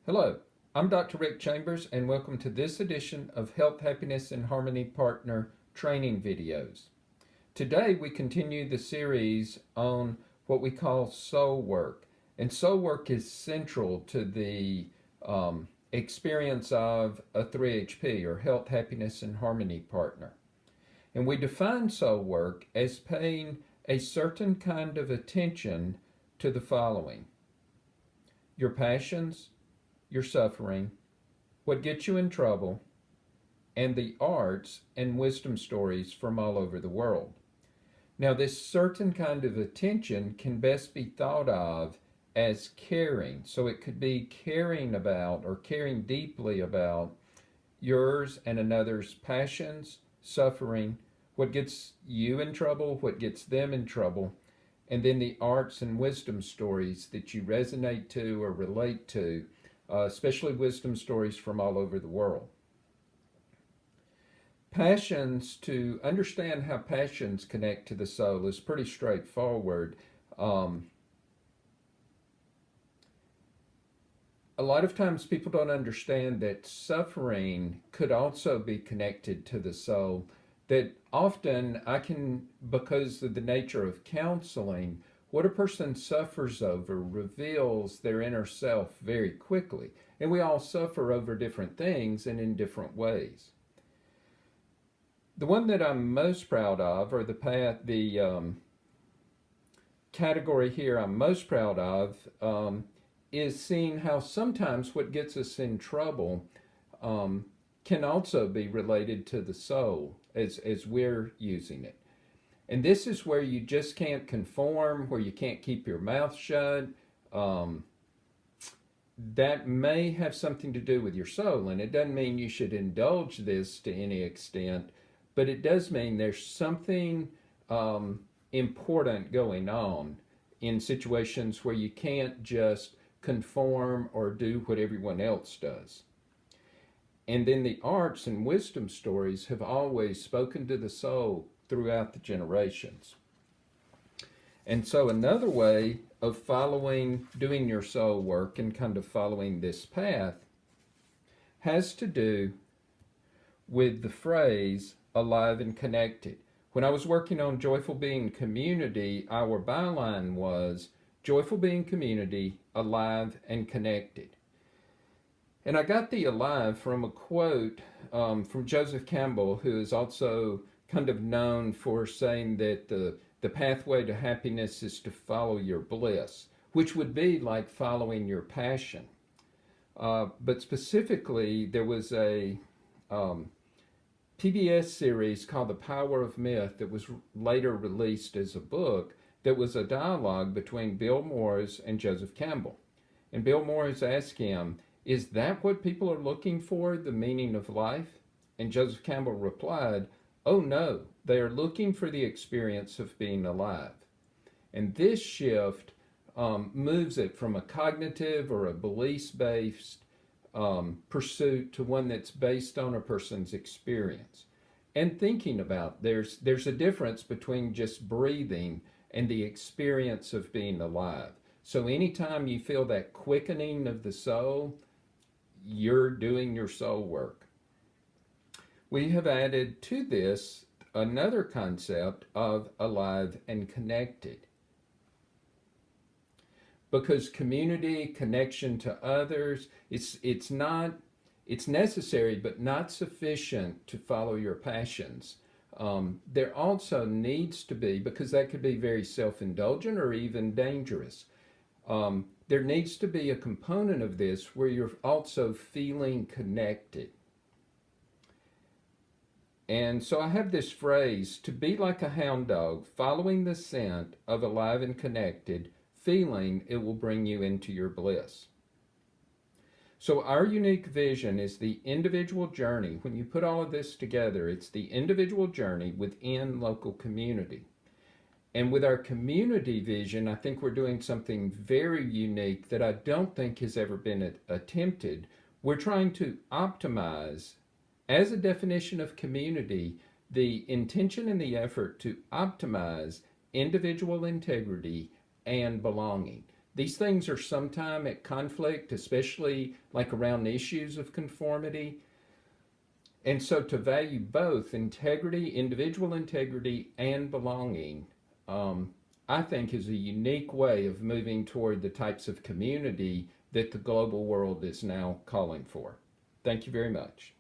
Hello, I'm Dr. Rick Chambers, and welcome to this edition of Health, Happiness, and Harmony Partner training videos. Today, we continue the series on what we call soul work. And soul work is central to the experience of a 3HP, or Health, Happiness, and Harmony Partner. And we define soul work as paying a certain kind of attention to the following: your passions, your suffering, what gets you in trouble, and the arts and wisdom stories from all over the world. Now, this certain kind of attention can best be thought of as caring. So it could be caring about or caring deeply about yours and another's passions, suffering, what gets you in trouble, what gets them in trouble, and then the arts and wisdom stories that you resonate to or relate to, especially wisdom stories from all over the world. Passions, to understand how passions connect to the soul, is pretty straightforward. A lot of times people don't understand that suffering could also be connected to the soul. That often because of the nature of counseling, what a person suffers over reveals their inner self very quickly. And we all suffer over different things and in different ways. The one that I'm most proud of, or the category here I'm most proud of, is seeing how sometimes what gets us in trouble can also be related to the soul as we're using it. And this is where you just can't conform, where you can't keep your mouth shut. That may have something to do with your soul, and it doesn't mean you should indulge this to any extent, but it does mean there's something important going on in situations where you can't just conform or do what everyone else does. And then the arts and wisdom stories have always spoken to the soul throughout the generations. And so another way of doing your soul work and kind of following this path has to do with the phrase alive and connected. When I was working on Joyful Being Community, our byline was Joyful Being Community, alive and connected. And I got the alive from a quote from Joseph Campbell, who is also kind of known for saying that the pathway to happiness is to follow your bliss, which would be like following your passion. But specifically, there was a PBS series called The Power of Myth that was later released as a book that was a dialogue between Bill Moyers and Joseph Campbell. And Bill Moyers asked him, "Is that what people are looking for, the meaning of life?" And Joseph Campbell replied, "Oh no, they are looking for the experience of being alive." And this shift moves it from a cognitive or a beliefs-based pursuit to one that's based on a person's experience. And thinking about there's a difference between just breathing and the experience of being alive. So anytime you feel that quickening of the soul, you're doing your soul work. We have added to this another concept of alive and connected. Because community, connection to others, it's necessary but not sufficient to follow your passions. There also needs to be, because that could be very self-indulgent or even dangerous, there needs to be a component of this where you're also feeling connected. And so I have this phrase, to be like a hound dog, following the scent of alive and connected, feeling it will bring you into your bliss. So our unique vision is the individual journey. When you put all of this together, it's the individual journey within local community. And with our community vision, I think we're doing something very unique that I don't think has ever been attempted. We're trying to optimize, as a definition of community, the intention and the effort to optimize individual integrity and belonging. These things are sometime at conflict, especially like around issues of conformity. And so to value both integrity, individual integrity, and belonging, um, I think is a unique way of moving toward the types of community that the global world is now calling for. Thank you very much.